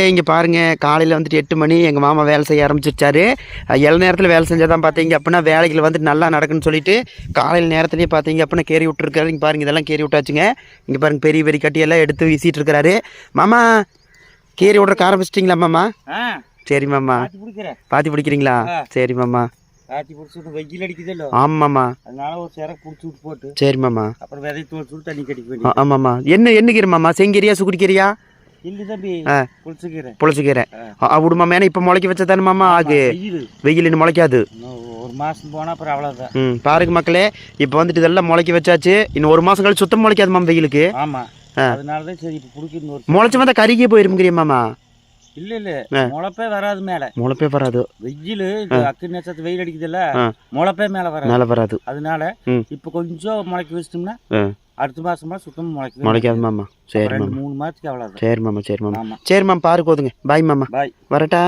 இங்கே பாருங்கள், காலையில் வந்துட்டு 8 மணி எங்கள் மாமா வேலை செய்ய ஆரம்பிச்சிருச்சாரு. எவ்வளோ நேரத்தில் வேலை செஞ்சால் தான் பார்த்தீங்க அப்படின்னா வேலைகள் வந்துட்டு நல்லா நடக்குன்னு சொல்லிட்டு காலையில் நேரத்துலேயே பார்த்தீங்க அப்படின்னா கேரி விட்டுருக்காரு. இங்கே பாருங்கள், இதெல்லாம் கேரி விட்டாச்சுங்க. இங்கே பாருங்கள், பெரிய பெரிய கட்டியெல்லாம் எடுத்து வீசிட்டு இருக்கிறாரு. மாமா கேரி விட்றக்கு ஆரம்பிச்சிட்டிங்களா மாமா? சரி மாமா, பாத்தி பிடிக்கிறீங்களா? சரி மாமா. வெயில் அடிக்குதല്ലോ. ஆமாம்மா, அதனால ஒரு சிறகு பிடிச்சி விட்டு போட்டு. சரி மாமா. அப்புறம் விதை தோல் சுட்டு தண்ணி கட்டிக்க வேண்டிய. ஆமாம்மா. என்ன கீரை மாமா? செங்கீரையா சுக்குடிக்கீரையா? இல்லை தம்பி, புளிச்சுக்கீரை. புளிச்சுக்கீரை விடுமா. மேலே இப்போ முளைக்க வச்சா தானே மாமா ஆகு. வெயில் இன்னும் முளைக்காது. ஒரு மாதம் போனால் அப்புறம் அவ்வளோதான். பாருங்க மக்களே, இப்போ வந்துட்டு இதெல்லாம் முளைக்க வச்சாச்சு. இன்னும் ஒரு மாதம் கழிச்சு சுத்தம் முளைக்காது மாமா வெயிலுக்கு. ஆமாம், அதனால தான் சரி இப்போ பிடிக்கணும். முளைச்ச வந்தால் கருகியே போயிருமுங்கிறிய மாமா? இல்ல இல்ல, முளைப்பே வராது. மேல முளைப்பே வராது. வெயில் அக்கு நேரத்து வெயில் அடிக்குதுல்ல, முளைப்பே மேல வராது. அதனால இப்ப கொஞ்சம் முளைக்க வச்சிட்டோம்னா அடுத்த மாசமா சுத்தமா முளைக்காது மாமா. சரி 2-3 மாசத்துக்கு அவ்வளவுதான். சரி மாமா. சரி மாமா. சரி மாமா, பாரு போதுங்க. பாய் மாமா. பாய், வரட்டா.